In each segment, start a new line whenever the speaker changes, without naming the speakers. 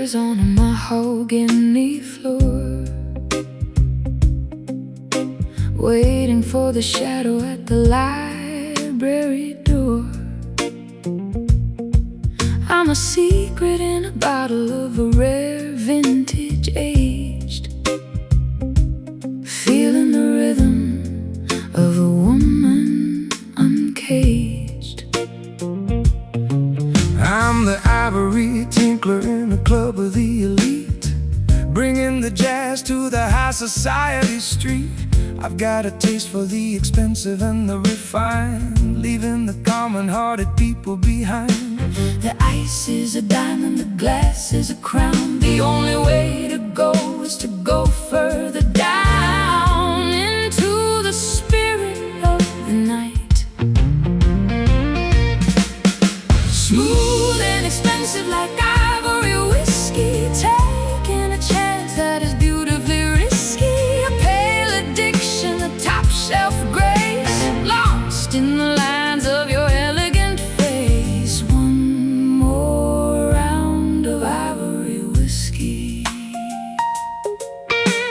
chairs on a mahogany floor, waiting for the shadow at the library door. I'm a secret in a bottle of a rare vintage aged, feeling the rhythm of a woman uncaged.
I'm the ivory tinkler in a club of the elite, bringing the jazz to the high society street. I've got a taste for the expensive and the refined, leaving the common-hearted people behind.
The ice is a diamond, the glass is a crown. The only way to go is to go further down into the spirit of the night. Smooth and expensive like ivory whiskey, taking a chance that is beautifully risky. A pale addiction, a top shelf grace, lost in the lines of your elegant face. One more round of ivory whiskey.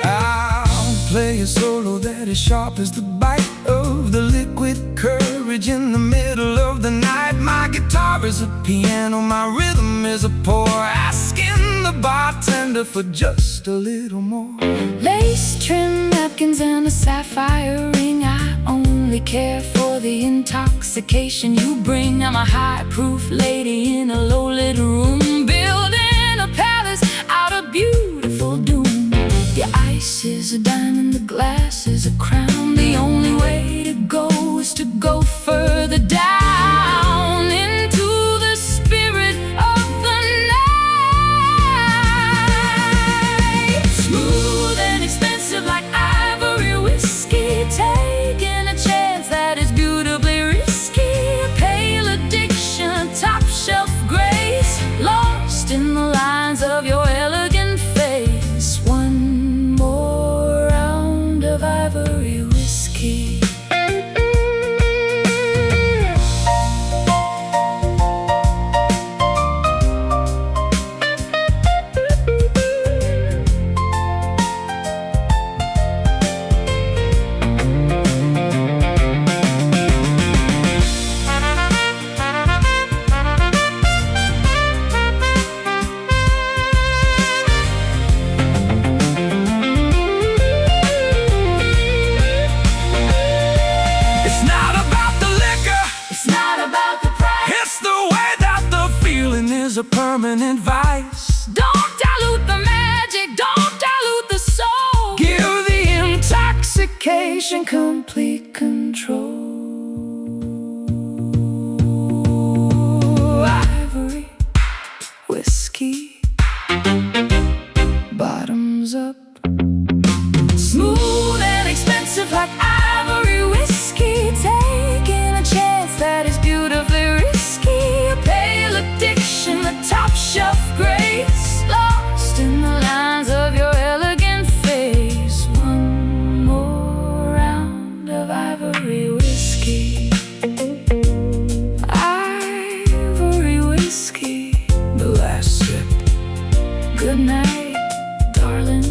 I'll play a solo that is sharp as the bite of the liquid courage in the middle of the night. My guitar is a piano, my rhythm is a pour, asking the bartender for just a little more.
Lace trim napkins and a sapphire ring, I only care for the intoxication you bring. I'm a high-proof lady in a low-lit room, building a palace out of beautiful doom. The ice is a diamond, the glass is a crown. The only way to go is to go further down into the spirit of the night. Smooth and expensive like ivory whiskey, taking a chance that is beautifully risky. A pale addiction, a top shelf grace, lost in the lines of your elegant face. One more round of ivory whiskey.
It's not about the liquor,
It's not about the price.
it's the way that the feeling is a permanent vice.
Don't dilute the magic, don't dilute the soul.
Give the intoxication
Complete control. Ivory whiskey, bottoms up. Smooth and expensive like ivory whiskey, taking a chance that is beautifully risky. A pale addiction, a top shelf grace, lost in the lines of your elegant face. One more round of ivory whiskey. Ivory whiskey,
the last sip.
good night, darling.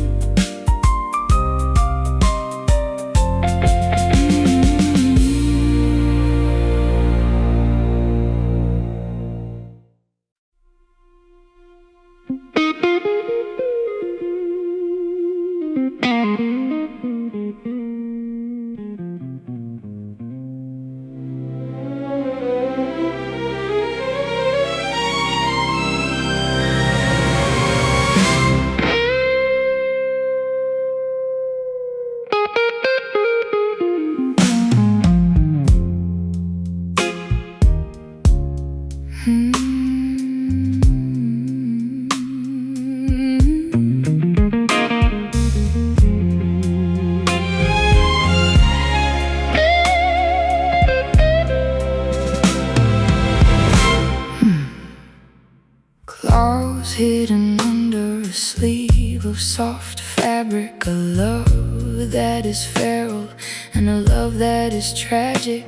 Claws hidden under a sleeve of soft fabric. A love that is feral and a love that is tragic.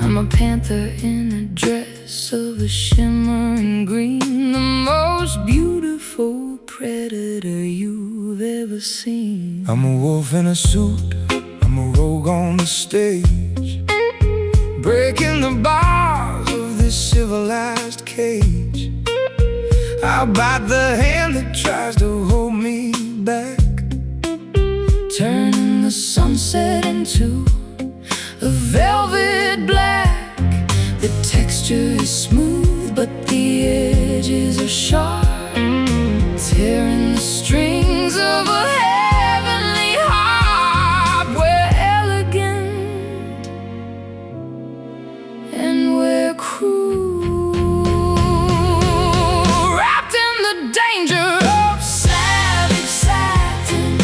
I'm a panther in a dress of a shimmering green, the most beautiful predator you've ever seen.
I'm a wolf in a suit, I'm a rogue on the stage, breaking the bars of this civilized cage. I'll bite the hand that tries to hold me back,
turning the sunset into a velvet black. The texture is smooth, but the edges are sharp, tearing the strings of a heavenly harp. We're elegant and we're cruel, wrapped in the danger of savage satin,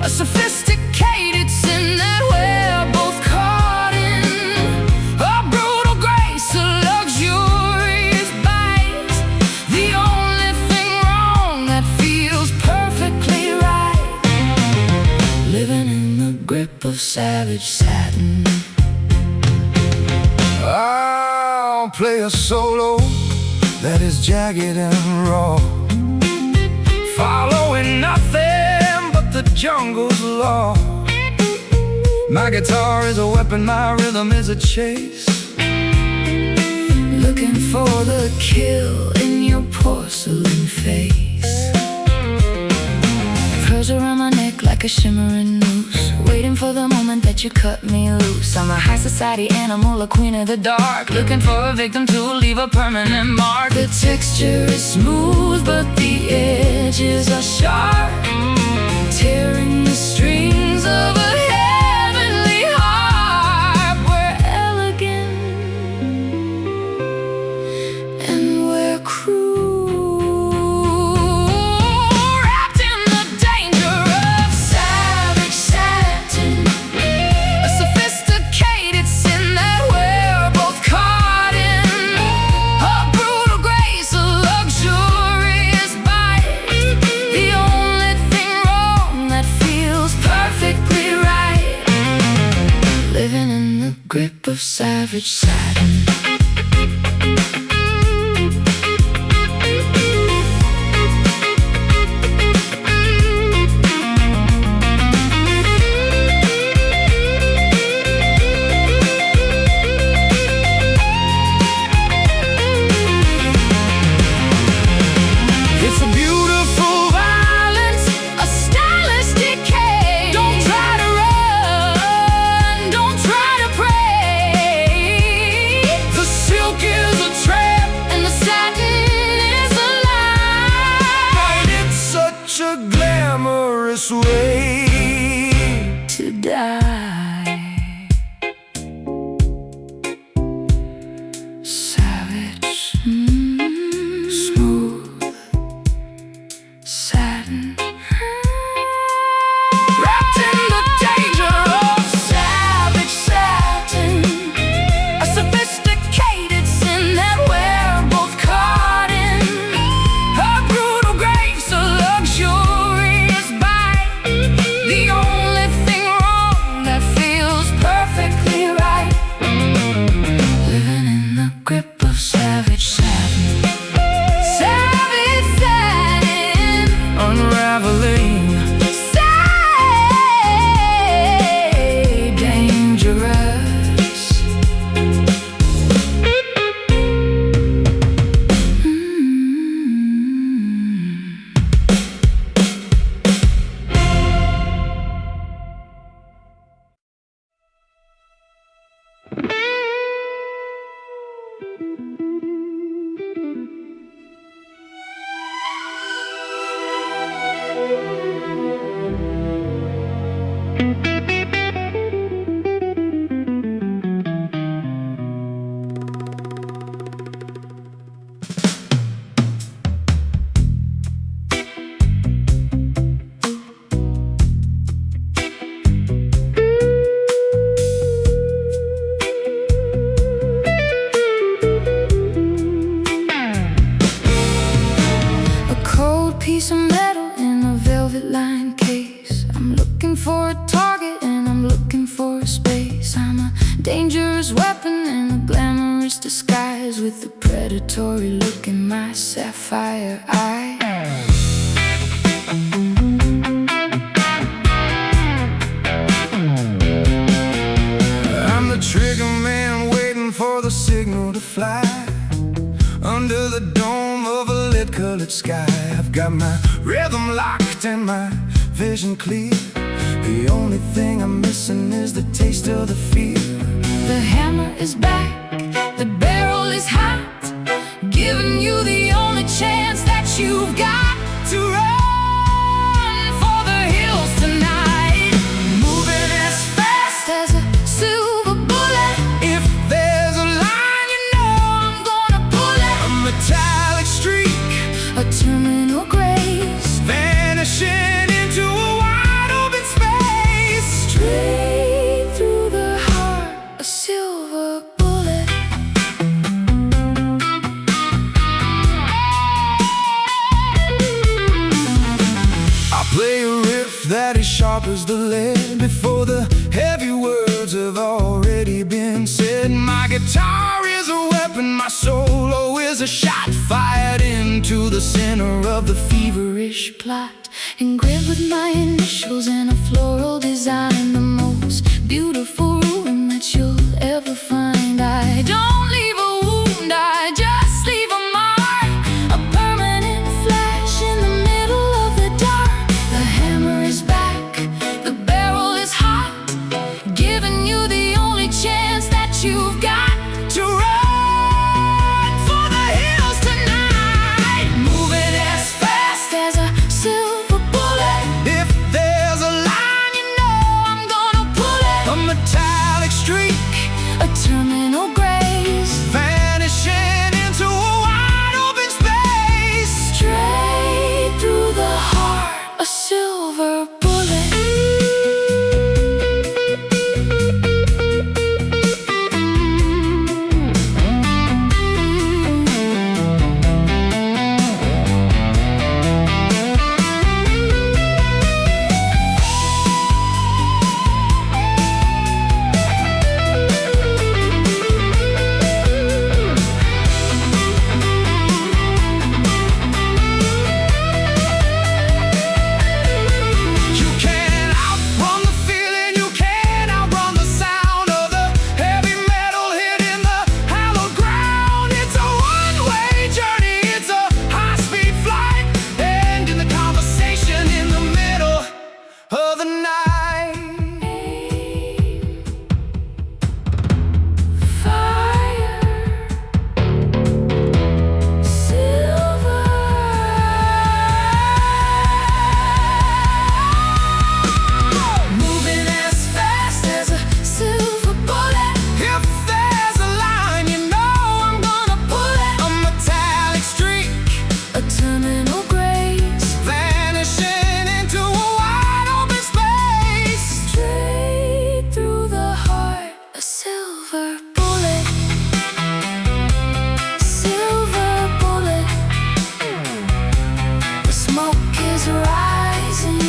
a sophisticated sin that we're both caught in, a brutal grace, a luxurious bite, the only thing wrong that feels perfectly right, living in the grip of savage satin.
I'll play a solo that is jagged and raw, following nothing but the jungle's law. My guitar is a weapon, my rhythm is a chase,
looking for the kill in your porcelain face. Pearls around my neck like a shimmering noose, waiting for the moment that you cut me loose. I'm a high society animal, a queen of the dark, looking for a victim to leave a permanent mark. The texture is smooth, but the edges are sharp, tearing the strings of a heavenly harp. We're elegant and we're cruel, wrapped in the danger of savage satin, a sophisticated sin that we're both caught in, a brutal grace, a luxurious bite, the only thing wrong that feels perfectly right, living in the grip of savage satin.
It's a beautiful violence,
A stylish decay. Don't try to run, don't try to pray.
the silk is a trap,
And the satin is a lie
and it's such a glamorous way.
to die. Savage, smooth satin, wrapped in the danger of savage satin, a sophisticated sin that we're both caught in, a brutal grace, a luxurious bite, the only thing wrong that feels perfectly right, living in the grip of savage satin. Savage satin,
Unraveling,
say dangerous. A cold piece of metal in a velvet lined case. I'm looking for a target and I'm looking for a space. I'm a dangerous weapon in a glamorous disguise, with a predatory look in my sapphire eye.
I'm the trigger man waiting for the signal to fly under the dome of a lit colored sky. I've got my rhythm locked and my vision clear. The only thing I'm missing is the taste of the fear.
The hammer is back, the barrel is hot, giving you the only chance that you've got to run for the hills tonight. Moving as fast as a silver bullet.
If there's a line, you know
I'm gonna pull it.
a metallic streak,
A terminal grace,
vanishing into a wide open space.
straight through the heart, a silver bullet.
I play a riff that is sharp as the lead before the heavy words have already been said. My guitar is a weapon, my solo is a shot fired into the center of the feverish
Plot engraved with my initials and a floral design, the most beautiful ruin that you'll ever find. I don't leave a wound, I just leave a mark, a permanent flash in the middle of the dark. The hammer is back, the barrel is hot, giving you the only chance that you've got
to run for the hills tonight.
moving as fast as a silver bullet.
If there's a line, you know
I'm gonna pull it.
a metallic streak,
A terminal grace,
vanishing into a wide open space.
straight through the heart, a silver bullet.
You can't outrun the feeling, you can't outrun the sound of the heavy metal hitting the hallowed ground. It's a one-way journey, it's a high-speed flight, ending the conversation in the middle of the night.
Fire, silver, moving as fast as a silver bullet.
If there's a line, you know
I'm gonna pull it.
a metallic streak,
A terminal grace,
vanishing into a wide open space.
straight through the heart, a silver bullet. Silver bullet. The smoke is rising.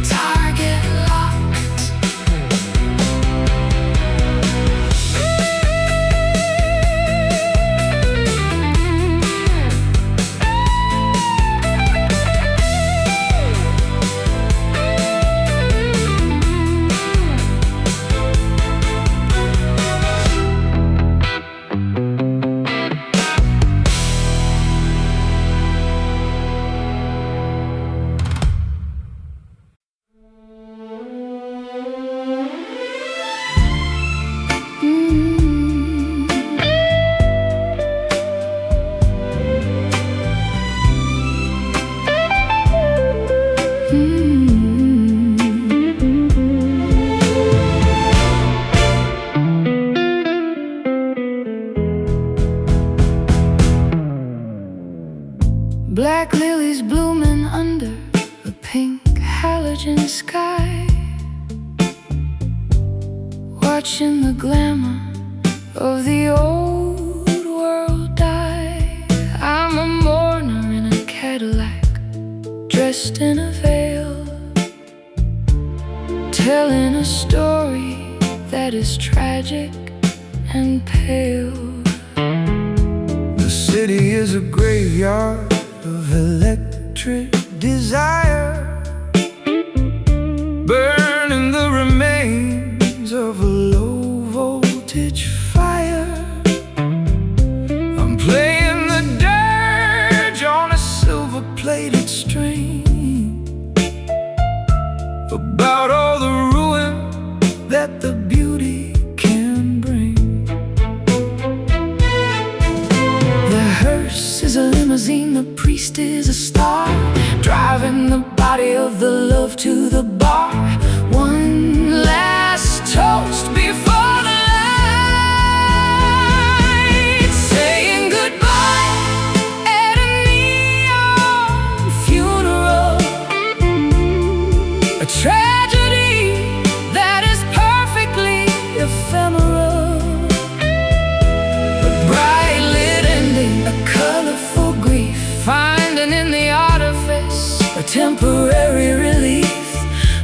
Target locked. Black lilies blooming under a pink halogen sky, watching the glamour of the old world die. I'm a mourner in a Cadillac, dressed in a veil, telling a story that is tragic and pale.
The city is a graveyard of electric putrid desire, burning the remains of a low voltage fire. I'm playing the dirge on a silver-plated string, about all the ruin that the beauty can bring. The hearse is a limousine, the priest is a star, driving the body of the love to the bar. One last toast before the light, saying goodbye at a neon funeral. A tragedy that is perfectly ephemeral. A bright lit ending, a colorful grief, finding in the artifice a temporary relief,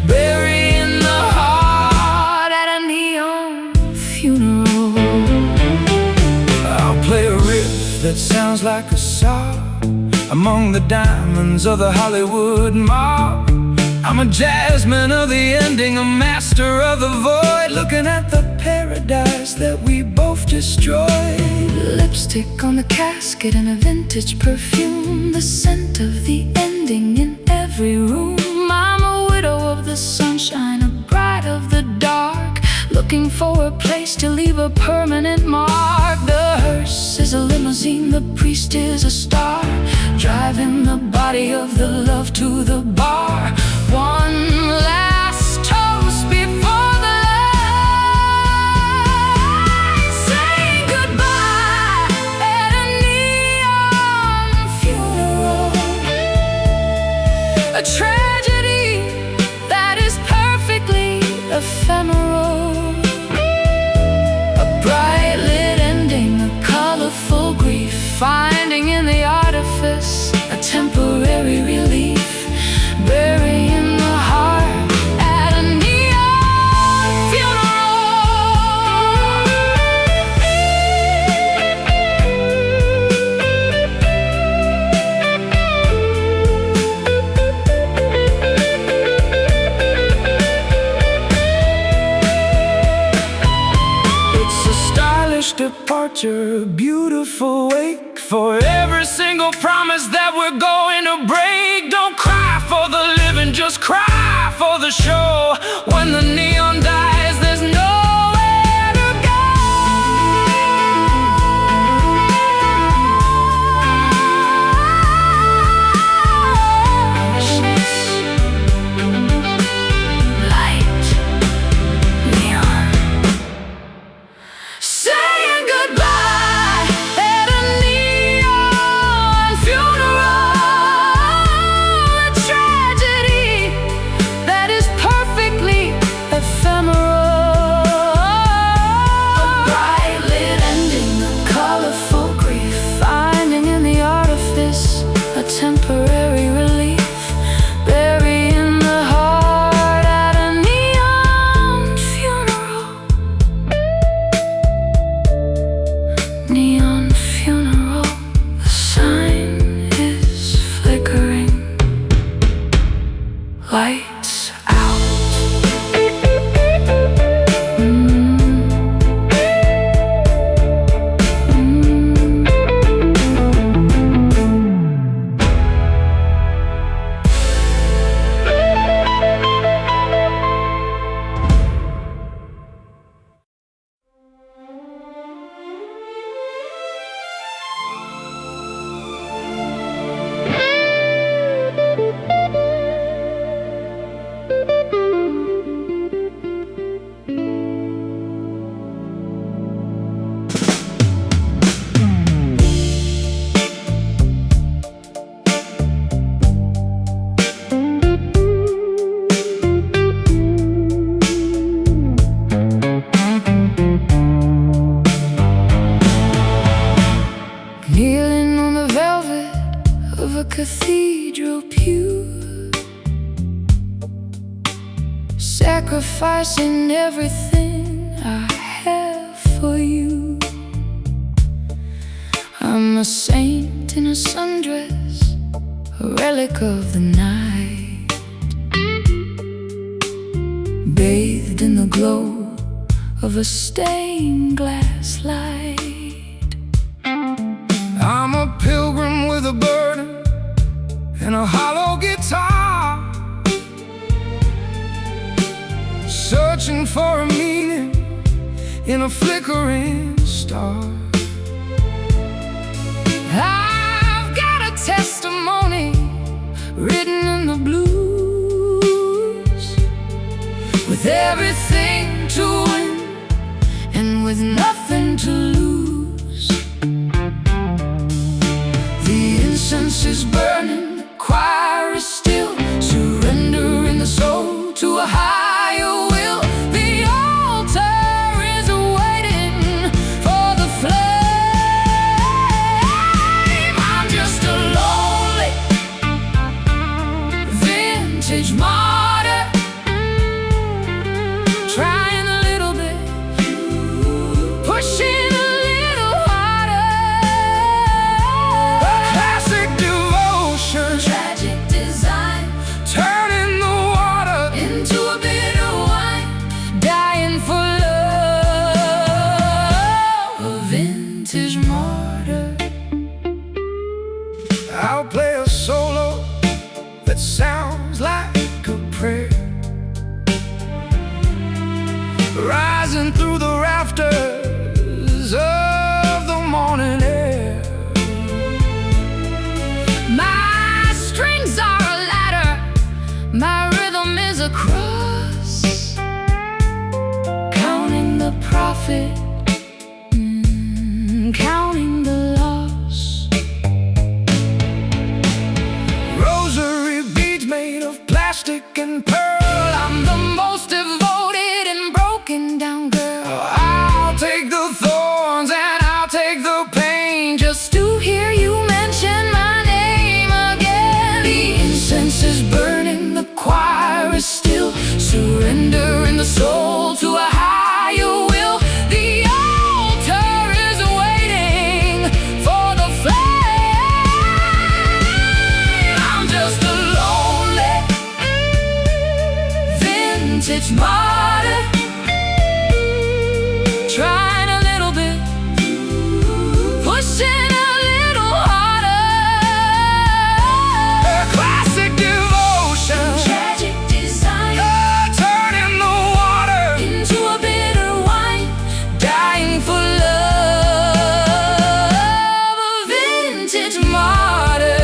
burying the heart at a neon funeral. I'll play a riff that sounds like a sob among the diamonds of the Hollywood mob. I'm a jazzman of the ending, a master of the void, looking at the paradise that we both destroyed. Lipstick on the casket and a vintage perfume, the scent of the ending in every room. I'm a widow of the sunshine, a bride of the dark, looking for a place to leave a permanent mark. The hearse is a limousine, the priest is a star, driving the body of the love to the bar. One last toast before the light, saying goodbye at a neon funeral. A tragedy that is perfectly ephemeral. A bright lit ending, a colorful grief, finding in the artifice a temporary relief, burying the heart at a neon funeral. It's a stylish departure, a beautiful wake for every single promise that we're going to break. Don't cry for the living, just cry for the show. When the neon dies, there's nowhere to go. Light, neon, saying goodbye at a neon funeral. A tragedy that is perfectly ephemeral. A bright lit ending, a colorful grief, finding in the artifice a temporary relief, burying the heart at a neon funeral. Neon funeral, the sign is flickering. Lights out. cathedral pew, sacrificing everything I have for you. I'm a saint in a sundress,
a relic of the night, bathed in the glow of a stained glass light.
I'm a pilgrim with a burden and a hollow guitar, searching for a meaning in a flickering star. I've got a testimony written in the blues, with everything to win and with nothing to lose. The incense is burning, the choir is still, surrendering the soul to a higher will. The altar is waiting for the flame. I'm just a lonely vintage martyr, trying a little bit, pushing a little harder. A classic devotion,
Tragic design,
turning the water
into a bitter wine,
dying for love.
a vintage martyr.
I'll play a solo that sounds like a prayer, rising through the rafters of the morning air. My strings are a ladder, my rhythm is a cross,
Counting the profit, counting the loss.
rosary beads made of plastic and pearl. I'm the most devoted and broken down girl. I'll take the thorns and I'll take the pain, just
To hear you mention my name again.
the incense is burning, the choir is still, surrendering the soul to a higher will. The altar is waiting for the flame. I'm just a lonely vintage martyr, trying a little bit, pushing a little harder. A classic devotion,
Tragic design,
turning the water
into a bitter wine,
dying for love. A vintage martyr.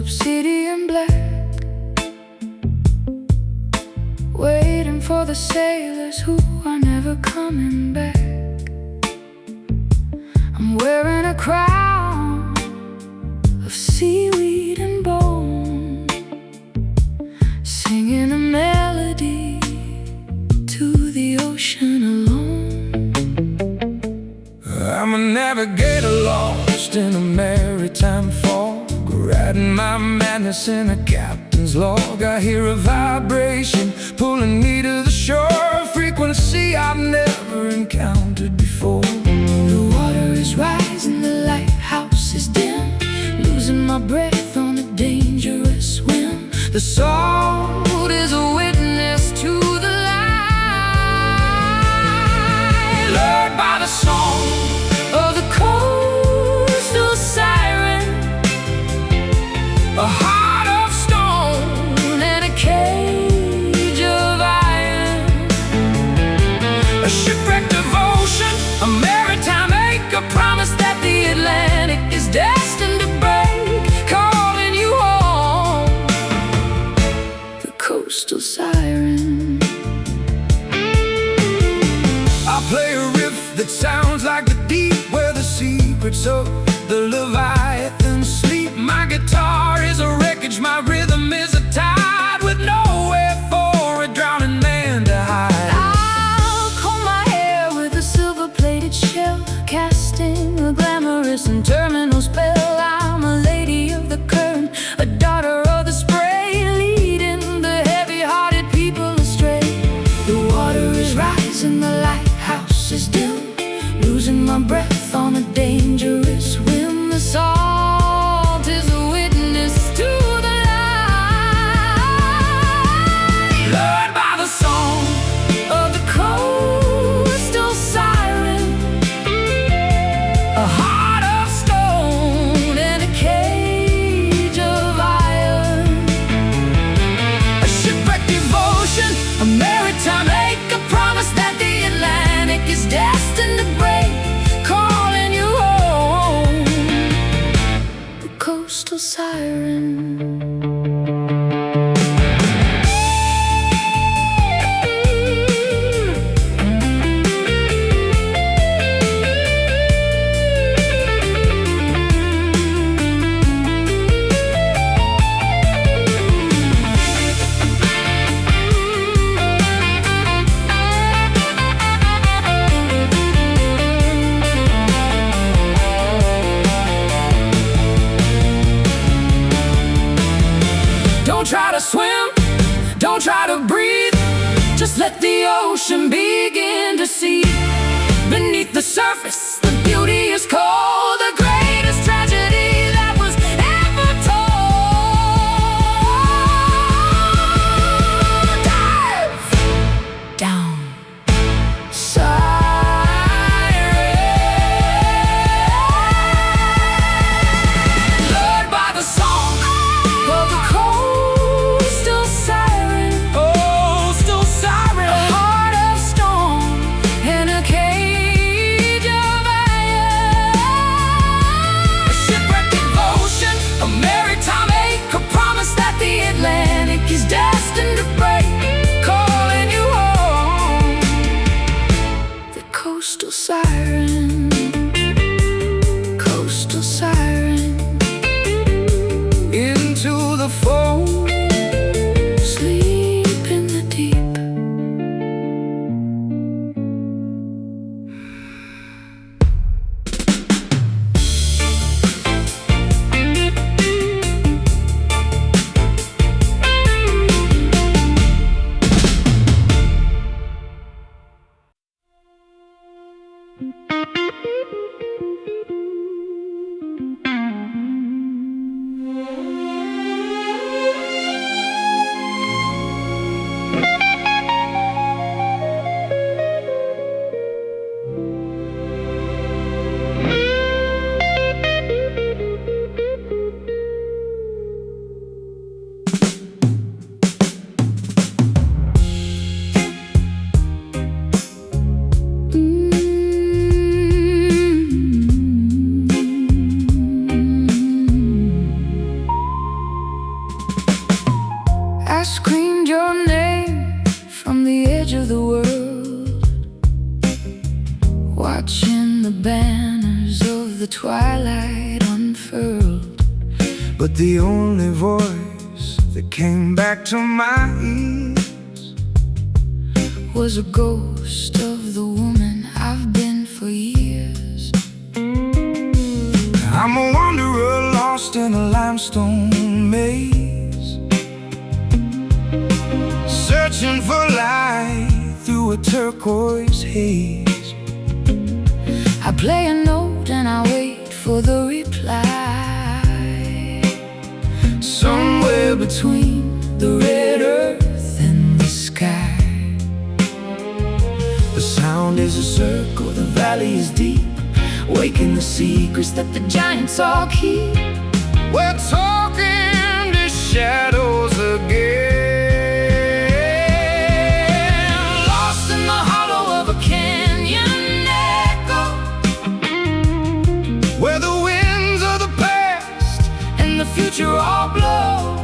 obsidian black, waiting for the sailors who are never coming back. I'm wearing a crown of seaweed and bone, singing a melody to the ocean alone.
I'm a navigator lost in a maritime fog, riding my madness in a captain's log. I hear a vibration pulling me to the shore, a frequency I've never encountered before.
The water is rising, the lighthouse is dim, losing my breath on a dangerous whim.
The salt is a witness to the light, lured by the song
of the coastal siren,
a heart of stone
and a cage of iron,
a shipwrecked devotion, a maritime ache, a promise that the Atlantic is destined to break, calling you home,
the coastal siren.
I play a riff that sounds like the deep, where the secrets of the Leviathan sleep. My guitar is a wreckage, my rhythm is a tide, with nowhere for a drowning man to hide.
I'll comb my hair with a silver-plated shell, casting a glamorous and terminal spell. I'm a lady of the current, a daughter of the spray, leading the heavy-hearted people astray. The water is rising, the lighthouse is dim, losing my breath on a dangerous whim. The salt is a witness to the light,
Lured by the song
of the coastal siren,
a heart of
stone and a cage of iron,
a shipwrecked devotion,
a maritime ache, a promise that the Atlantic is destined to break, calling you home, the coastal siren.
Don't try to swim, don't try to breathe, just let the ocean begin to see. Beneath the surface, the beauty is cold, the greatest tragedy that was ever told. Dive
Down.
siren, lured by the song
of the coastal siren,
coastal siren,
a heart of stone and a cage of iron,
a shipwrecked devotion, a maritime ache, a promise that the Atlantic is destined to break, calling you home,
the coastal siren, coastal siren,
into the foam.
sleep in the deep. I screamed your name from the edge of the world, watching the banners of the twilight unfurled.
But the only voice that came back to my ears
was a ghost of the woman I've been for years.
I'm a wanderer lost in a limestone maze, searching for light through a turquoise haze.
I play a note and I wait for the reply, somewhere between the red earth and the sky.
The sound is a circle, the valley is deep,
waking the secrets that the giants all keep.
we're talking to shadows again.
Lost in the hollow of a canyon echo,
Where the winds of the past
and the future all blow.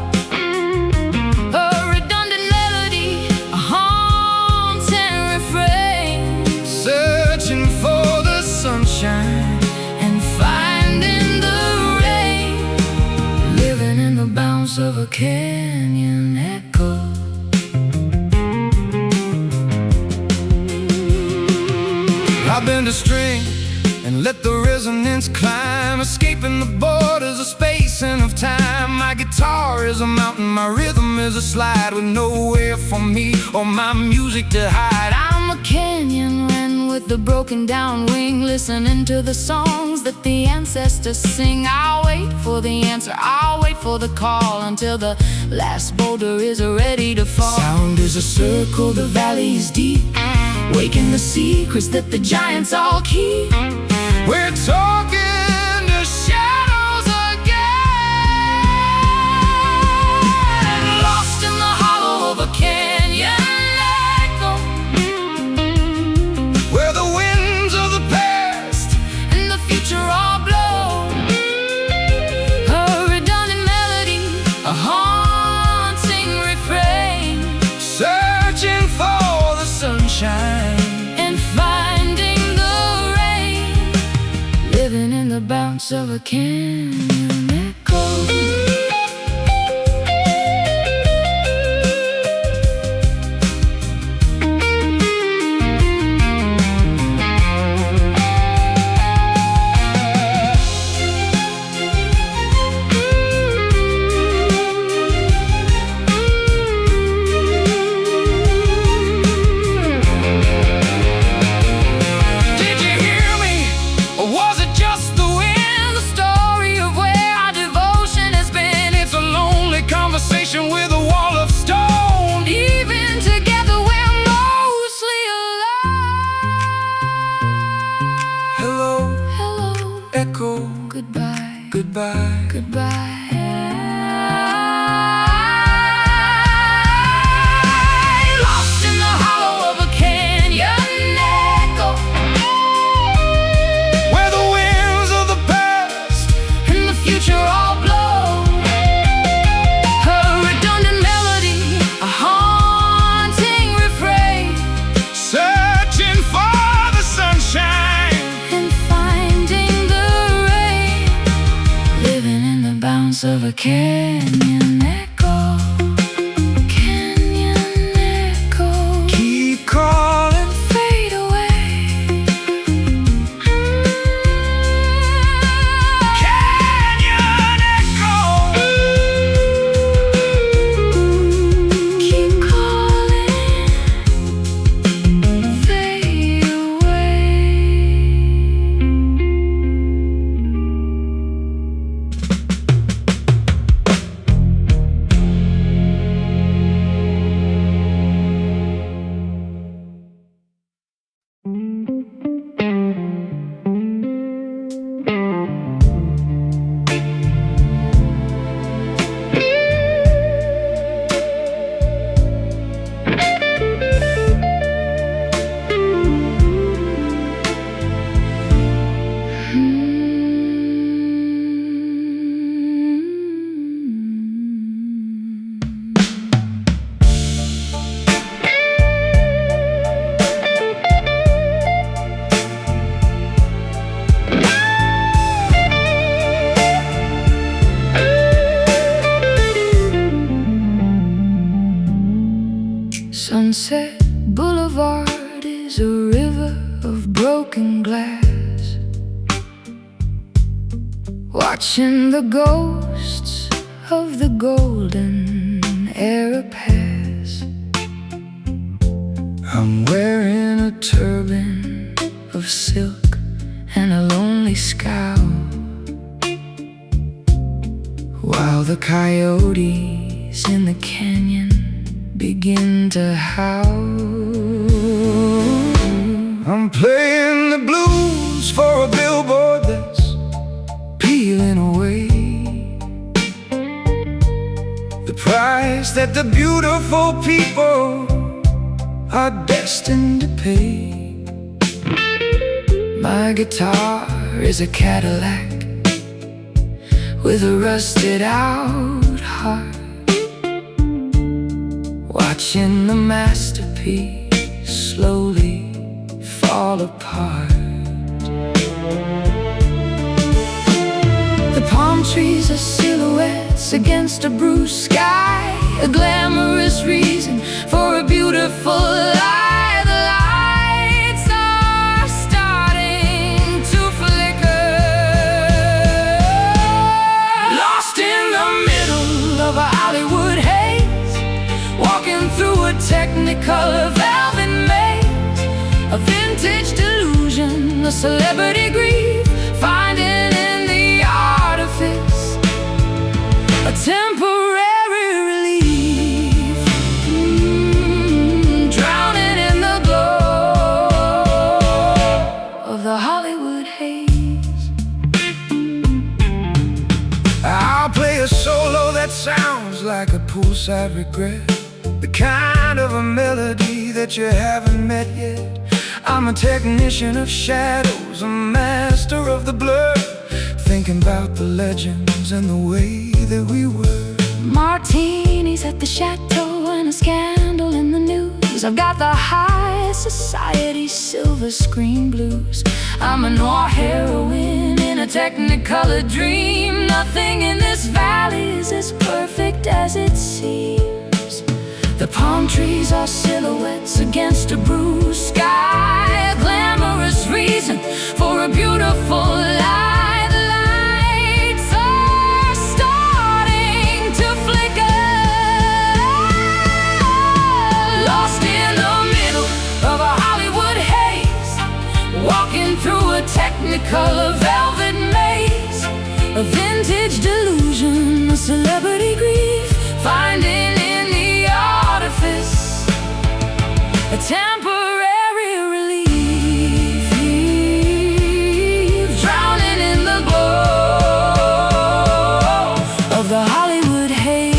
A redundant melody, a haunting refrain,
searching for the sunshine
and finding the rain, living in the bounce of a canyon echo.
I've been to string and let the resonance climb, escaping the borders of space and of time. My guitar is a mountain, my rhythm is a slide, with nowhere for me or my music to hide.
I'm a canyon wren with the broken down wing, listening to the songs that the ancestors sing. I'll wait for the answer, I'll wait for the call, until the last boulder is ready to fall.
Sound is a circle,
The valley is deep, waking the secrets that the giants all keep.
we're talking to shadows again.
Lost in the hollow of a canyon echo,
Where the winds of the past
and the future all blow. A redundant melody, a haunting refrain,
searching for the sunshine
and finding the rain, living in the bounce of a canyon echo.
Did you hear me? Or was it just the wind?
The story of where Sunset Boulevard is a river of broken glass, watching the ghosts of the golden era pass. I'm wearing a turban of silk and a lonely scowl, while the coyotes in the canyon begin to howl.
I'm playing the blues for a billboard that's peeling away, the price that the beautiful people are destined to pay. My guitar is a Cadillac with a rusted out heart, watching the masterpiece slowly fall apart. The palm trees are silhouettes against a blue sky, a glamorous reason for a beautiful lie. The lights are starting to flicker, lost in the middle of a Hollywood haze, walking through a technicolor velvet maze, a vintage delusion, a celebrity grief, finding in the artifice a temporary relief, drowning in the glow of the Hollywood haze. I'll play a solo that sounds like a poolside regret, the kind of a melody that you haven't met yet. I'm a technician of shadows, a master of the blur, thinking about the legends and the way that we were.
Martinis at the chateau and a scandal in the news. I've got the high society silver screen blues. I'm a noir heroine in a technicolor dream. Nothing in this valley is as perfect as it seems. The palm trees are silhouettes against a blue sky, a glamorous reason for a beautiful lie. The lights are starting to flicker, lost in the middle of a Hollywood haze, walking through a technicolor velvet maze, a vintage delusion, a celebrity grief, finding in the artifice a temporary relief, drowning in the glow of the Hollywood haze.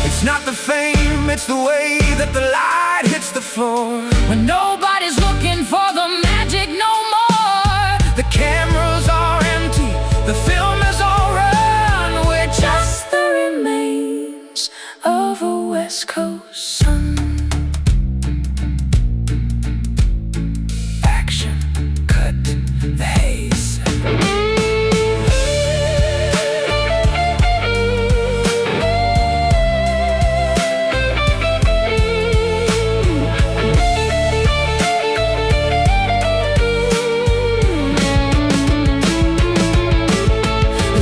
It's not the fame, it's the way that the light hits the floor.
When nobody's looking for the magic no more,
The cameras are empty, the film is all run.
we're just the remains of a West Coast sun.
Action, cut, the haze.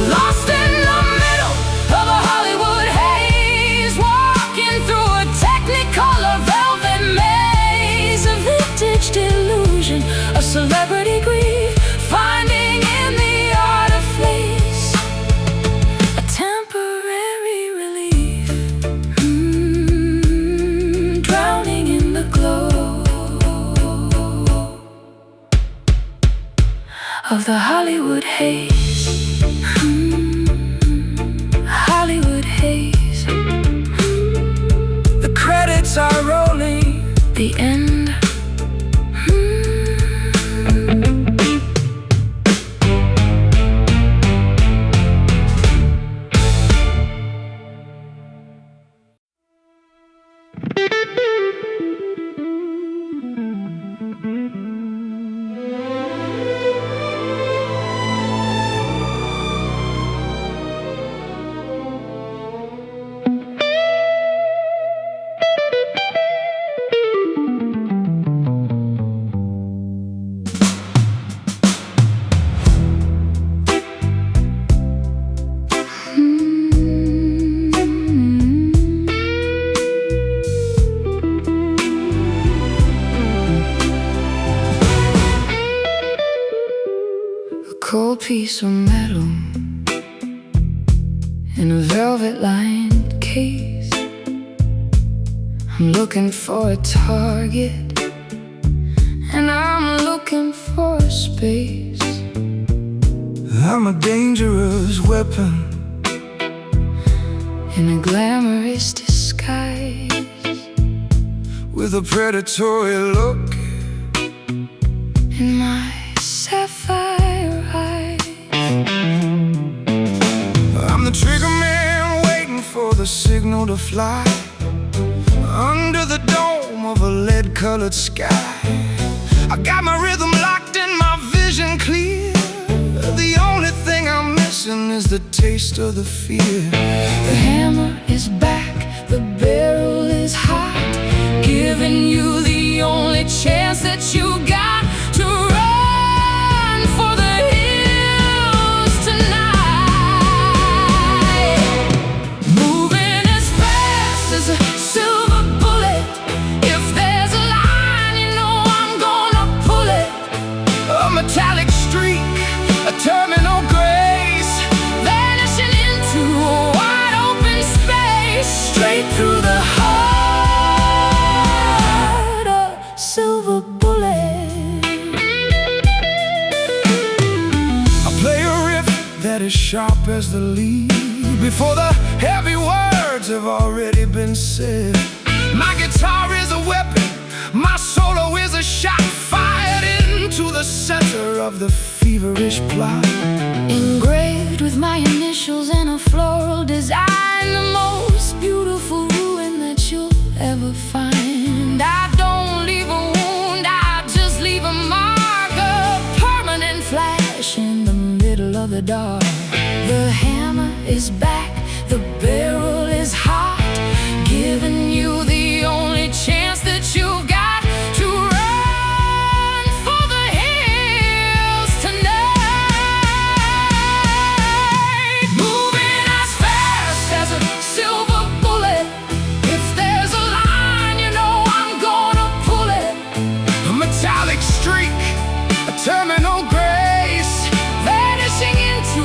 Lost in the middle of a Hollywood haze, walking through a technicolor velvet maze, a vintage delusion, a celebrity grief, finding in the artifice a temporary relief, drowning in the glow of the Hollywood haze. Hollywood haze.
The credits are rolling,
The end. piece of metal in a velvet-lined case. I'm looking for a target, and I'm looking for a space.
I'm a dangerous weapon
in a glamorous disguise,
with a predatory look
in my sapphire eyes.
I'm the trigger man waiting for the signal to fly under the dome of a lead-colored sky. I got my rhythm locked and my vision clear. The only thing I'm missing is the taste of the fear.
The hammer is back, the barrel is hot, giving you the only chance that you got to run for the hills tonight. Moving as fast as a silver bullet. If there's a line, you know I'm gonna pull it.
A metallic streak, a terminal grace,
Vanishing into a wide open space, straight through the heart, a silver bullet.
I play a riff that is sharp as the lead, before the heavy words have already been said. My guitar is a weapon, my solo is a shot fired into the center of the feverish plot.
Engraved with my initials and a floral design, the most beautiful ruin that you'll ever find. I don't leave a wound, I just leave a mark, a permanent flash in the middle of the dark. The hammer is back, the barrel is hot, giving you the only chance that you've got to run for the hills tonight. Moving as fast as a silver bullet. If there's a line, you know I'm gonna pull it.
A metallic streak, a terminal grace,
Vanishing into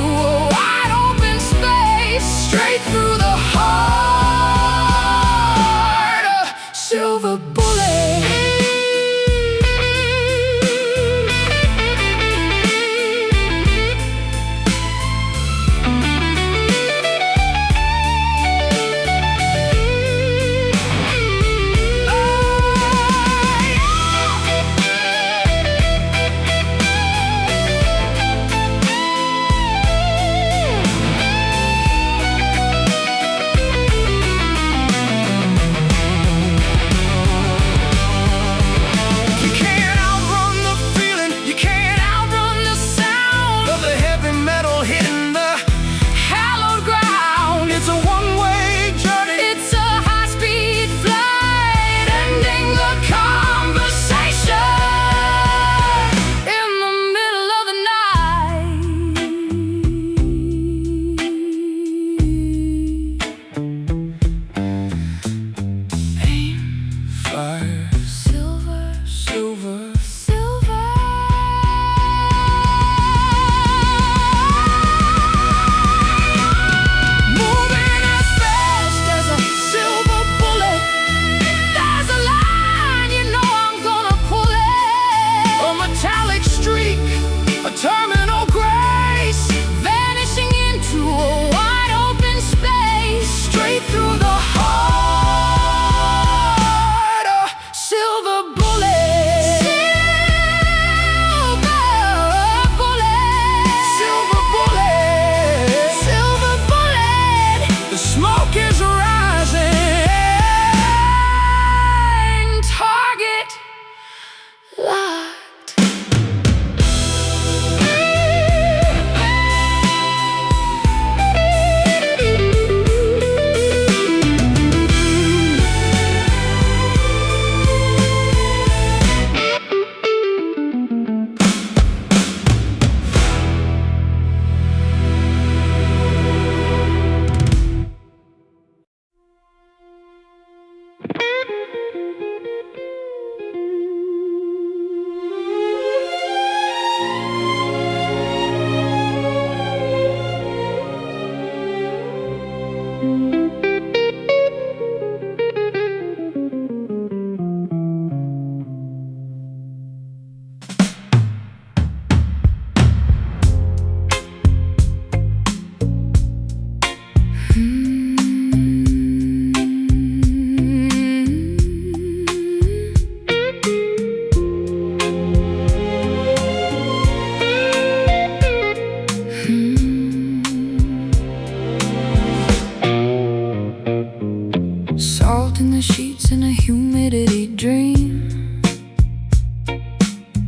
Salt in the sheets in a humidity dream,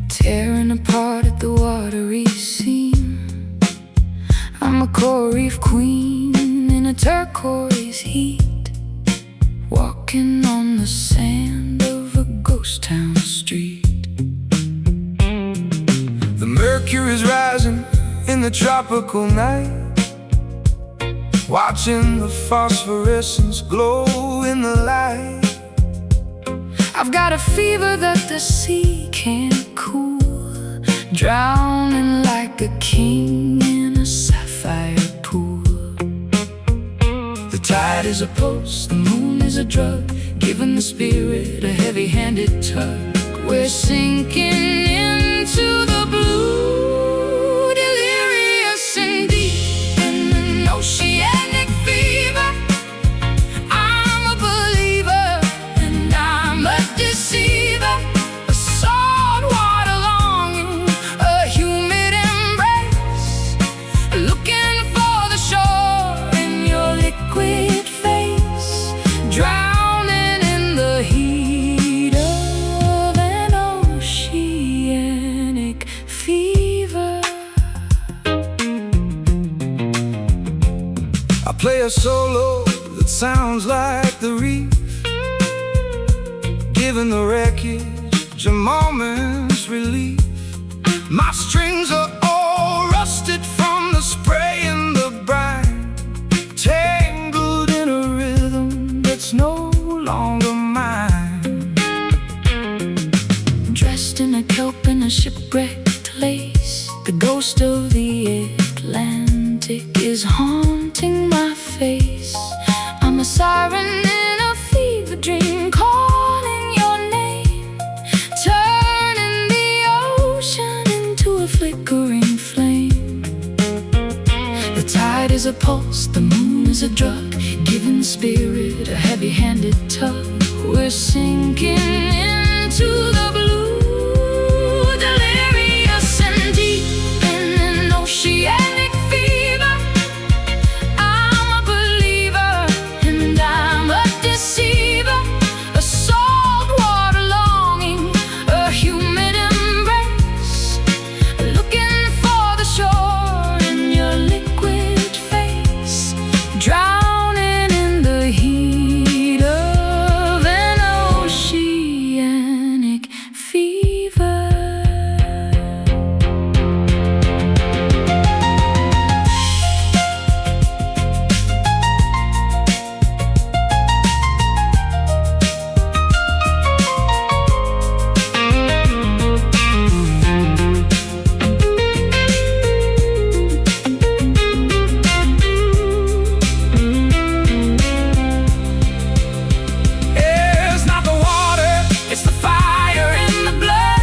tearing apart at the watery seam. I'm a coral reef queen in a turquoise heat, walking on the sand of a ghost town street.
The mercury's rising in the tropical night, watching the phosphorescence glow in the light.
I've got a fever that the sea can't cool, drowning like a king in a sapphire pool.
The tide is a pulse, the moon is a drug, giving the spirit a heavy-handed tug.
We're sinking into the blue, delirious and deep in an oceanic fever. I'm a believer and I'm a deceiver, a saltwater longing, a humid embrace, looking for the shore in your liquid face, drowning in the heat of an oceanic fever.
I play a solo that sounds like the reef, giving the wreckage a moment's relief. My strings are all rusted from the spray and the brine, tangled in a rhythm that's no longer mine.
Dressed in a kelp in a shipwrecked lace, the ghost of the Atlantic is haunting my face. I'm a siren in a fever dream, calling your name, turning the ocean into a flickering flame. The tide is a pulse, the moon is a drug, giving the spirit a heavy-handed tug. We're sinking into the blue, delirious and deep in an oceanic fever. I'm a believer and I'm a deceiver, a saltwater longing, a humid embrace, looking for the shore in your liquid face, drowning in the heat of an oceanic fever.
It's not the water, it's the fire in the blood,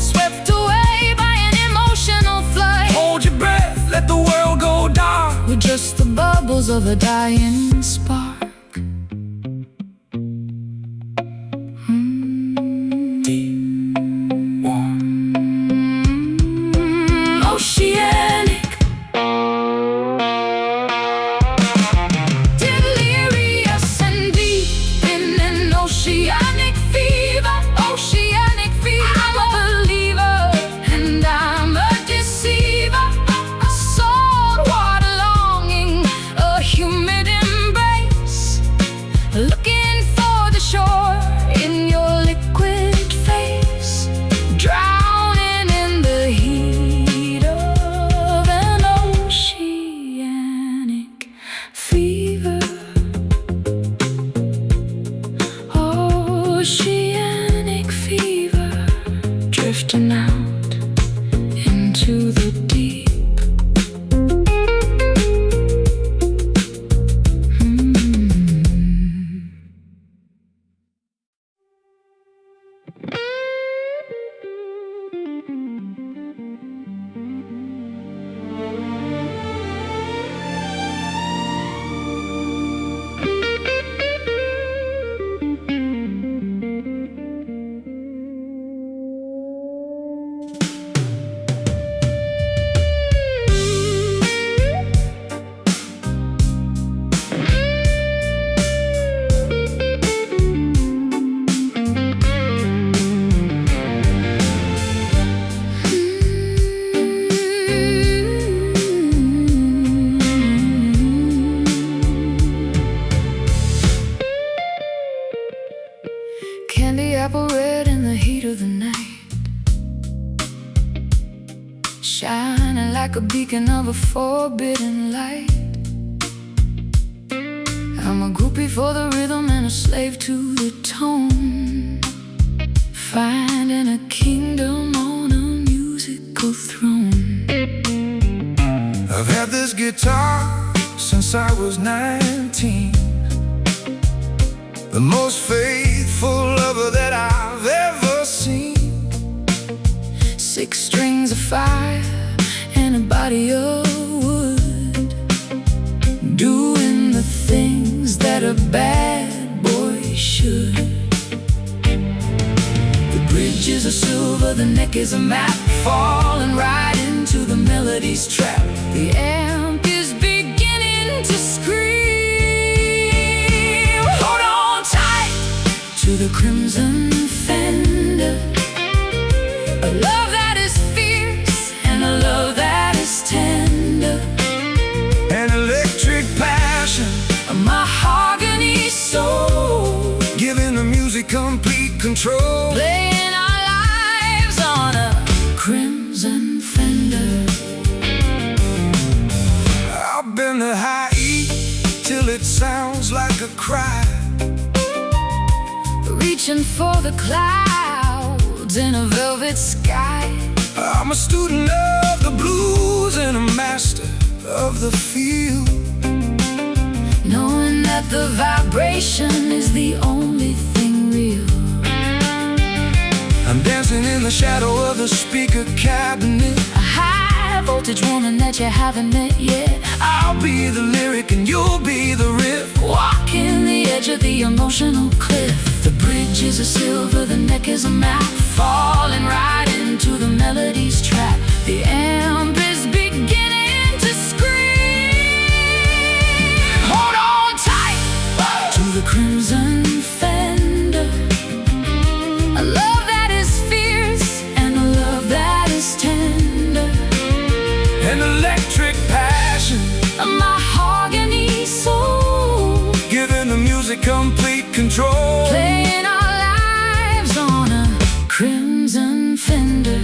Swept away by an emotional flood,
hold your breath, let the world go dark.
we're just the bubbles of a dying spark. Oceanic, delirious and deep in an oceanic fever, oceanic fever. I'm a believer and I'm a deceiver, a saltwater longing, a humid embrace, apple red in the heat of the night, shining like a beacon of a forbidden light. I'm a groupie for the rhythm and a slave to the tone, finding a kingdom on a musical throne.
I've had this guitar since I was 19, the most faithful lover that I've ever seen.
6 strings of fire and a body of wood, doing the things that a bad boy should. The bridges are silver, the neck is a map, falling right into the melody's trap. The amp is beginning to scream. Hold on tight to the crimson fender, a love that is fierce and a love that is tender,
An electric passion,
a mahogany soul,
giving the music complete control.
playing our lives on a crimson fender.
I'll bend the high E till it sounds like a cry,
Reaching for the clouds in a velvet sky.
I'm a student of the blues and a master of the feel,
Knowing that the vibration is the only thing real.
I'm dancing in the shadow of the speaker cabinet.
A high voltage woman that you haven't met yet.
I'll be the lyric and you'll be the riff,
Walking the edge of the emotional cliff. The bridges are silver, the neck is a map, falling right into the melody's trap. The amp is beginning to scream. Hold on tight to the crimson fender, a love that is fierce and a love that is tender,
an electric passion,
a mahogany soul,
giving the music complete control.
playing our lives on a crimson fender.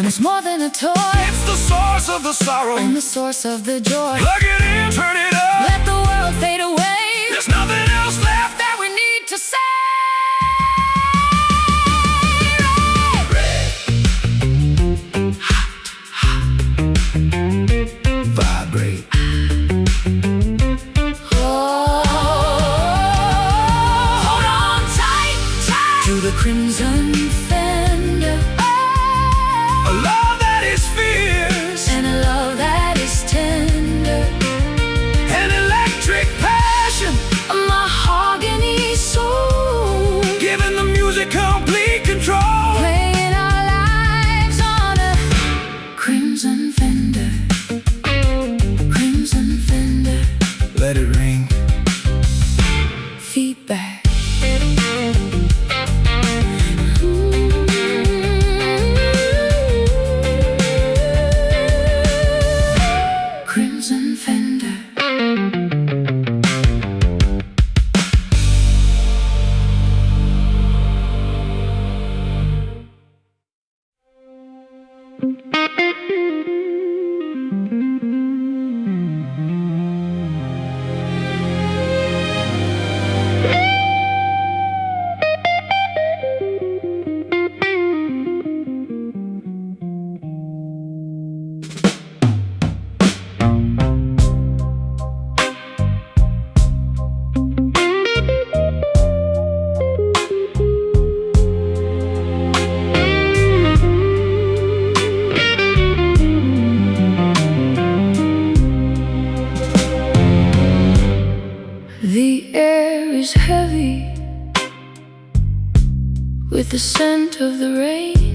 It's more than a toy,
It's the source of the sorrow,
and the source of the joy.
plug it in, turn it up.
Let the world fade away.
There's nothing else left
That we need to say.
vibrate.
Oh, hold on tight, tight to the crimson fender.
A love that is fierce,
And a love that is tender,
an electric passion,
a mahogany soul,
giving the music complete control.
playing our lives on a crimson fender. Crimson fender.
Let it ring.
Feedback. Crimson fender. The air is heavy with the scent of the rain.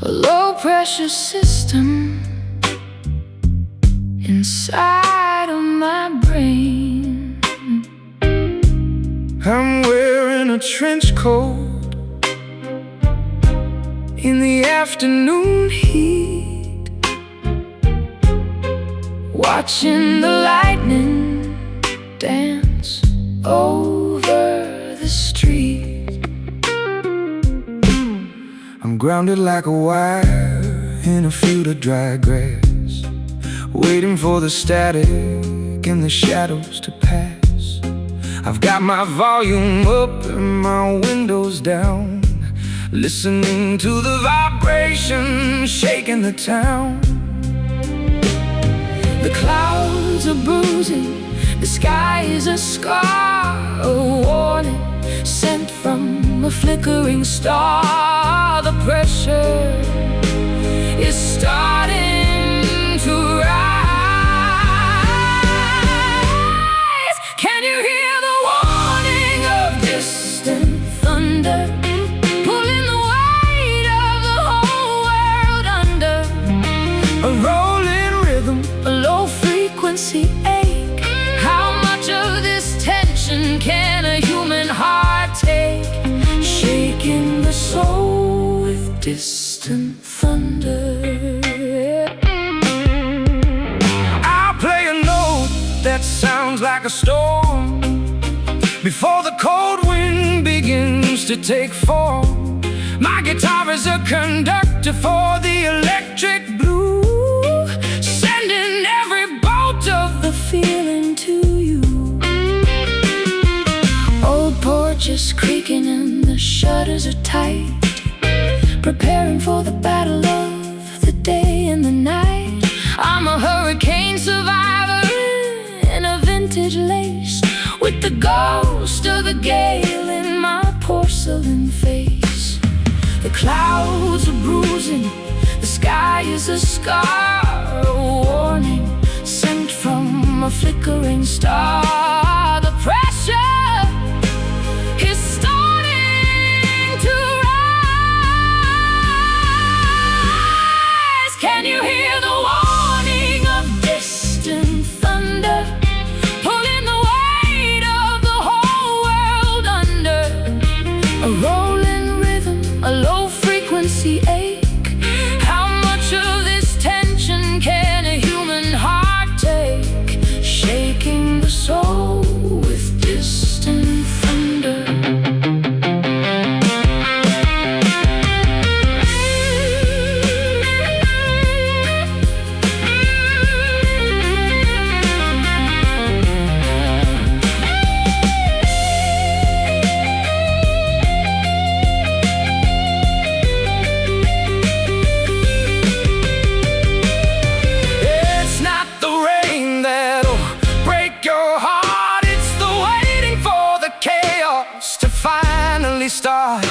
a low-pressure system inside of my brain.
I'm wearing a trench coat in the afternoon heat,
watching the lightning dance over the street.
I'm grounded like a wire in a field of dry grass, waiting for the static and the shadows to pass. I've got my volume up and my windows down, listening to the vibration shaking the town.
The clouds are bruising, the sky is a scar, a warning sent from a flickering star. The pressure is starting to rise. Can you hear the warning of distant thunder, pulling the weight of the whole world under?
A rolling rhythm,
A low-frequency ache. How much of this tension can a human heart take? Shaking the soul with distant thunder.
I'll play a note that sounds like a storm before the cold wind begins to take form. My guitar is a conductor for the electric blue, sending every bolt of the
Feeling to you. Old porches creaking and the shutters are tight, preparing for the battle of the day and the night. I'm a hurricane survivor in a vintage lace, with the ghost of the gale in my porcelain face. The clouds are bruising, the sky is a scar, a warning sent from a flickering star. The pressure is starting to rise. Can you hear the warning of distant thunder, pulling the weight of the whole world under? A rolling rhythm, a low-frequency ache. How much of this tension can a human heart take? Shaking the soul with distant thunder.
It's not the rain that'll break your heart, it's the waiting for the chaos to finally start.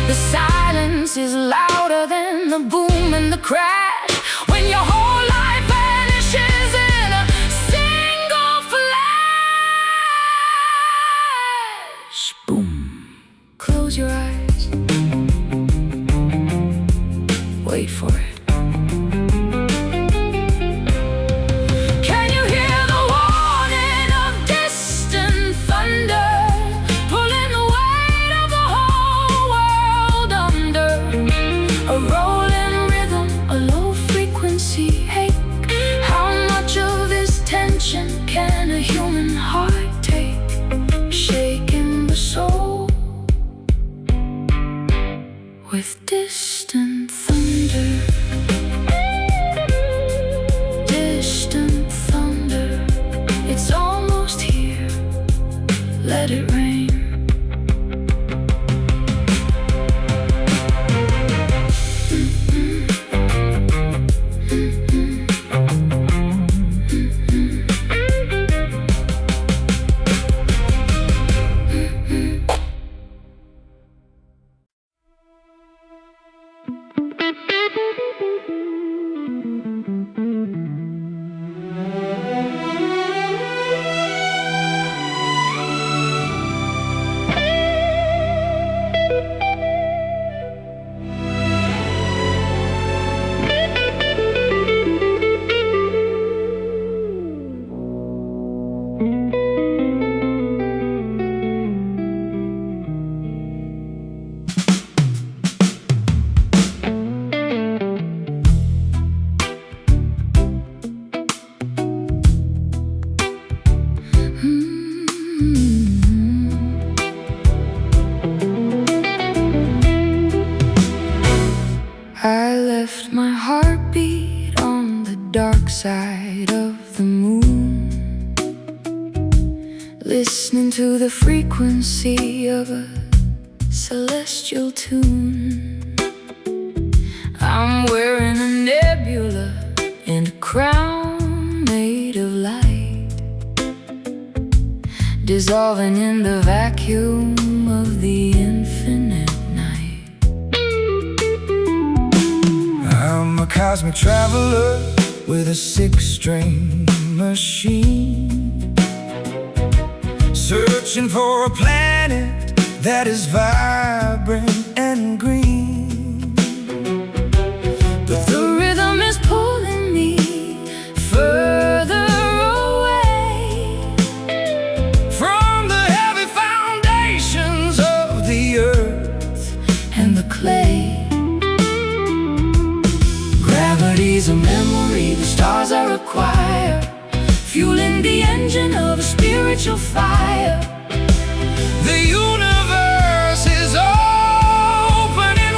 The silence is louder than the boom and the crash, when your whole life vanishes in a single flash. Boom. Close your eyes. Wait for it. Can you hear the warning of distant thunder, pulling the weight of the whole world under? A rolling rhythm, a low-frequency ache. How much of this tension can a human heart take? Shaking the soul with distant thunder. side of the moon, listening to the frequency of a celestial tune. I'm wearing a nebula and a crown made of light, dissolving in the vacuum of the infinite night.
I'm a cosmic traveler with a six-string machine, searching for a planet that is vibrant and green.
But the rhythm is pulling me further away
from the heavy foundations of the earth
and the clay. Gravity's a memory, the stars are a choir, fueling the engine of a spiritual fire.
The universe is opening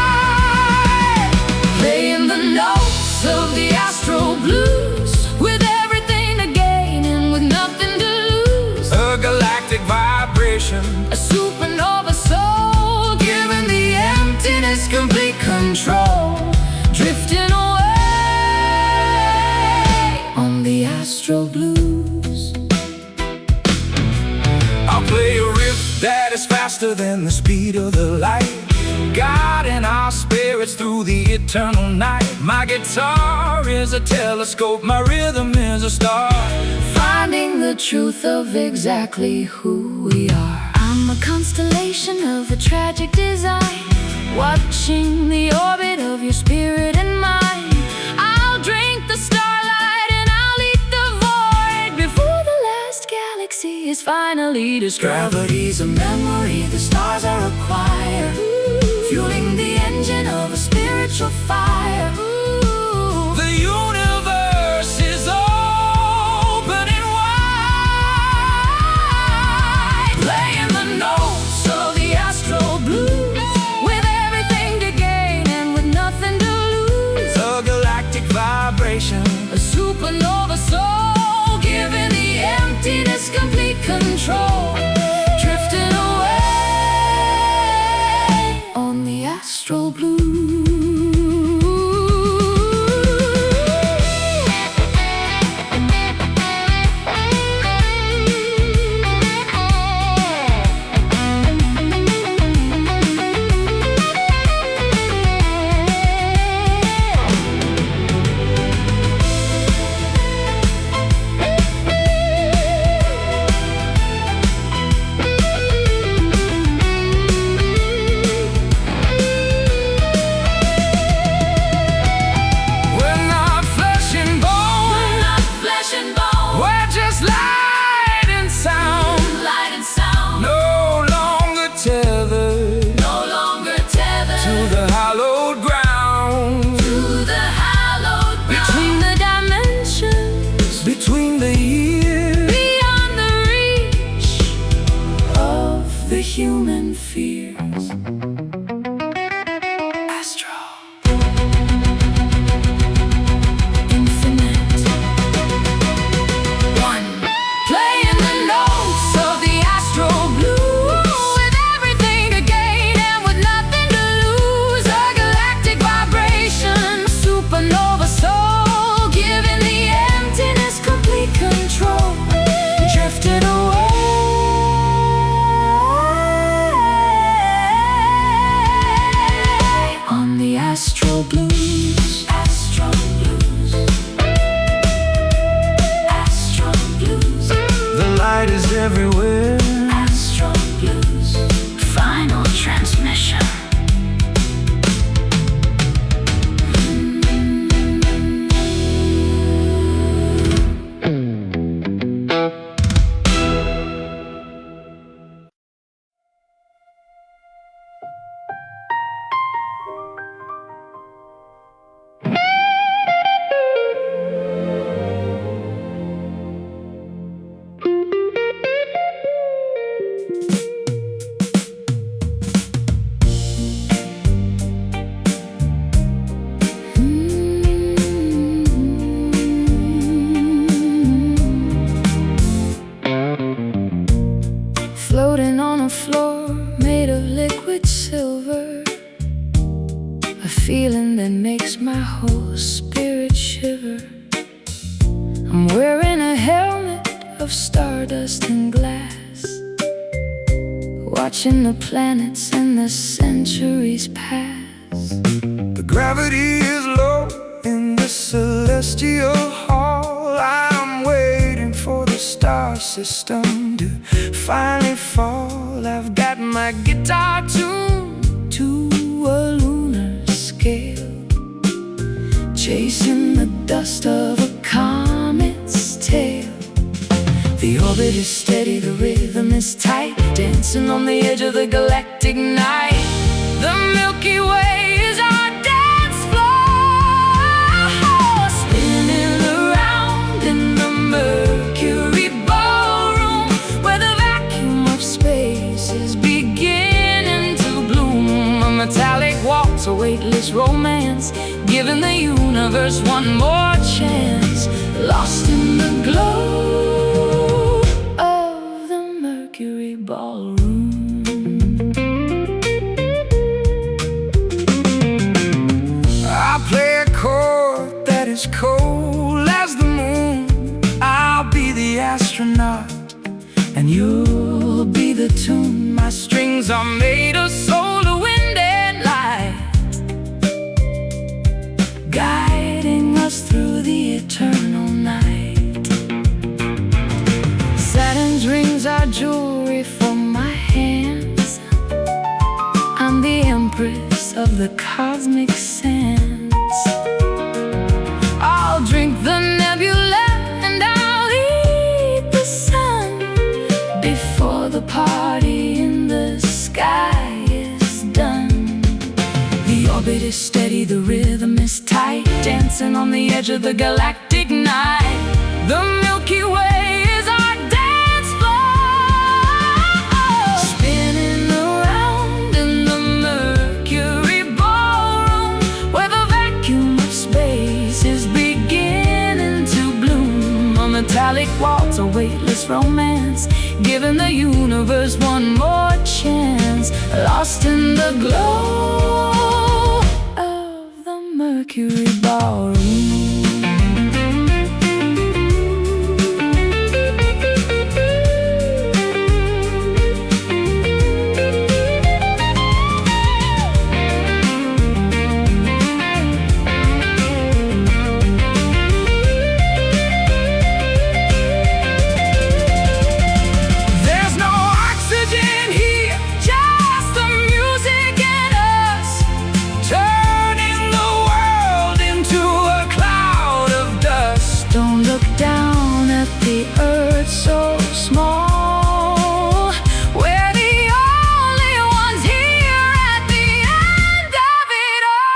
wide,
Playing the notes of the astral blues, with everything to gain and with nothing to lose.
a galactic vibration,
A supernova soul, giving the emptiness complete control. Drifting away on the astral blues.
I'll play a riff that is faster than the speed of the light, guiding our spirits through the eternal night. My guitar is a telescope, my rhythm is a star,
Finding the truth of exactly who we are. I'm a constellation of a tragic design, watching the orbit of your spirit and mine. I'll drink the starlight and I'll eat the void before the last galaxy is finally destroyed. Gravity's a memory, the stars are a choir, fueling the engine of a spiritual fire.
the universe is opening wide,
Playing the notes of the astral blues, with everything to gain and with nothing to lose.
a galactic vibration,
A supernova soul, giving the emptiness complete control. Drifting away on the astral blue.
we're not flesh and bone,
We're not flesh and bone,
we're just light and sound,
light and sound,
no longer tethered
no longer tethered
to the hallowed ground,
to the hallowed ground. Between the dimensions,
between the years
beyond the reach of the human fears. Astral Infinite One. Playing the notes of the astral blues, with everything to gain and with nothing to lose. A galactic vibration, supernova soul, giving the emptiness complete control. Drifting away floating on a floor made of liquid silver, a feeling that makes my whole spirit shiver. I'm wearing a helmet of stardust and glass, watching the planets and the centuries pass.
The gravity is low in the celestial hall. I'm waiting for the star system to finally fall. I've got my guitar tuned to a lunar scale, chasing the dust of a comet's tail. The orbit is steady, the rhythm is tight, dancing on the edge of the galactic night. The Milky Way is our dance floor, spinning around in the Mercury ballroom, where the vacuum of space is beginning to bloom. A metallic waltz, a weightless romance, giving the universe one more chance. Lost in the glow of the Mercury ballroom. I play a chord that is cold as the moon. I'll be the astronaut and you'll be the tune. My strings are made of solar wind and light, guiding us through the eternal night. Saturn's rings are jewelry for my hands. I'm the empress of the cosmic sands. I'll drink the nebula and I'll eat the sun before the party in the sky is done. The orbit is steady, the rhythm is tight, dancing on the edge of the galactic night. The Milky Way is our dance floor, spinning around in the Mercury ballroom, where the vacuum of space is beginning to bloom. A metallic waltz, a weightless romance, giving the universe one more chance. Lost in the glow of the Mercury ballroom. There's no oxygen here, just the music in us, turning the world into a cloud of dust. Don't look down at the earth so small, we're the only ones here at the end of it all.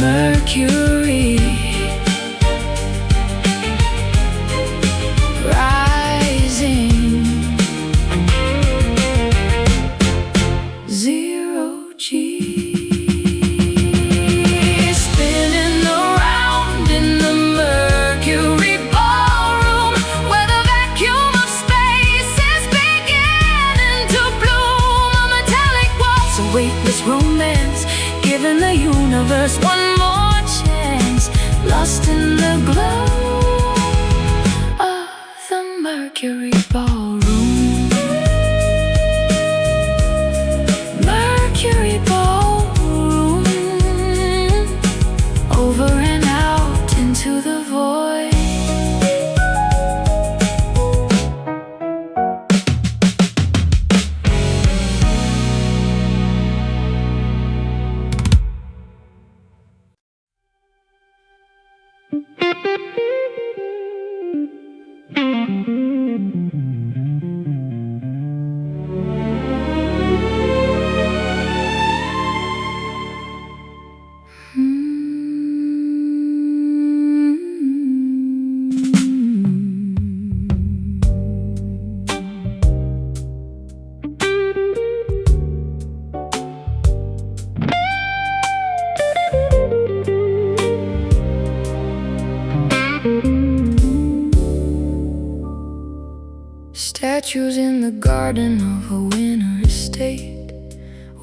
Mercury rising, zero G, spinning around in the Mercury ballroom, where the vacuum of space is beginning to bloom. A metallic waltz, a weightless romance, giving the universe one more chance. Lost in the glow of the Mercury ballroom. Mercury ballroom, over and out into the void.
statues in the garden of a winter estate,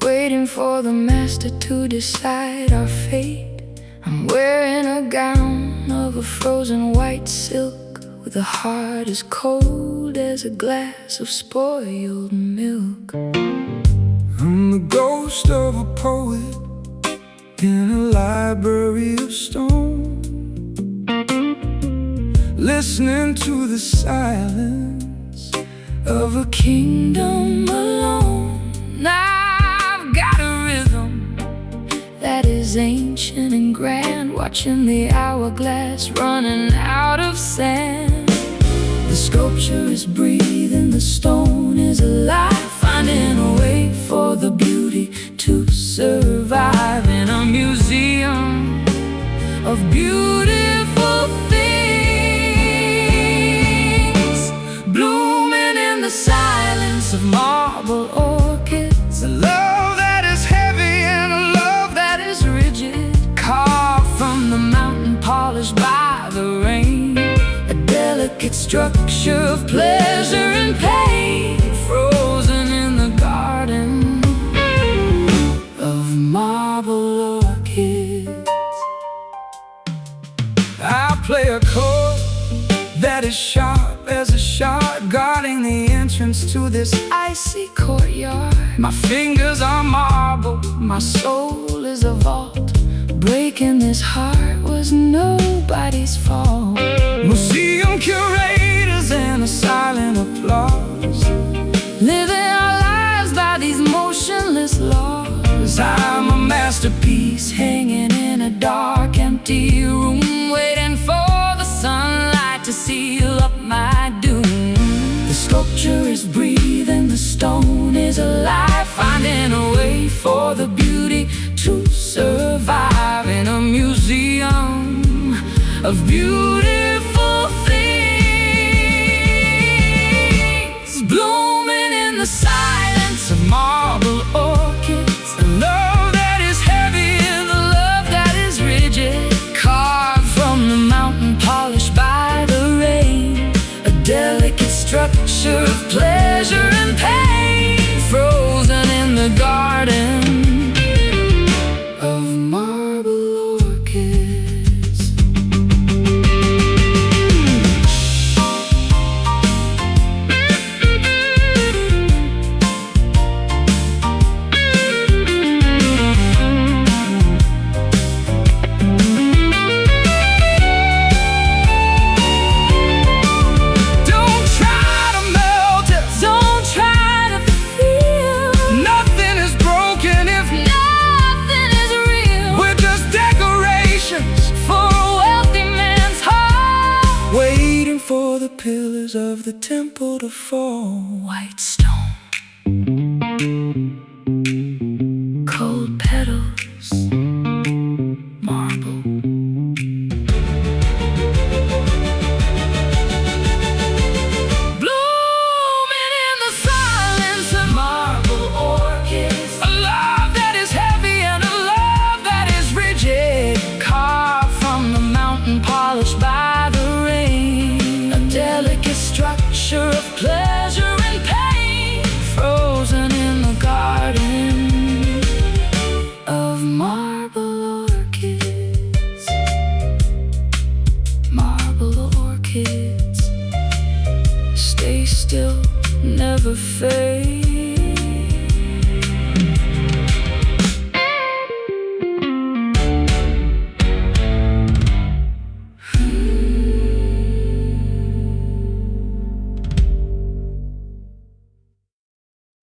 waiting for the master to decide our fate. I'm wearing a gown of a frozen white silk, with a heart as cold as a glass of spoiled milk.
I'm the ghost of a poet in a library of stone, listening to the silence
of a kingdom alone. I've got a rhythm that is ancient and grand, watching the hourglass running out of sand. The sculpture is breathing, the stone is alive, finding a way for the beauty to survive in a museum of beautiful things, blooming in the silence of marble orchids.
A love that is heavy and a love that is rigid,
Carved from the mountain, polished by the rain. A delicate structure of pleasure and pain, frozen in the garden of marble orchids.
I play a chord that is sharp as a shark, guarding the entrance to this
Icy courtyard.
My fingers are marble,
My soul is a vault. Breaking this heart was nobody's fault.
museum curators and a silent applause,
Living our lives by these motionless laws.
I'm a masterpiece
Hanging in a dark, empty room, waiting for the sunlight to seal up my doom. The sculpture is breathing, the stone is alive, finding a way for the beauty to survive in a museum of beautiful things, blooming in the silence of marble orchids.
a love that is heavy and a love that is rigid,
Carved from the mountain, polished by the rain. A delicate structure of pleasure and pain, frozen in the garden of marble orchids.
don't try to melt it,
Don't try to feel,
nothing is broken if
nothing is real.
we're just decorations,
For a wealthy man's heart,
waiting for the pillars of the temple to fall.
white stone.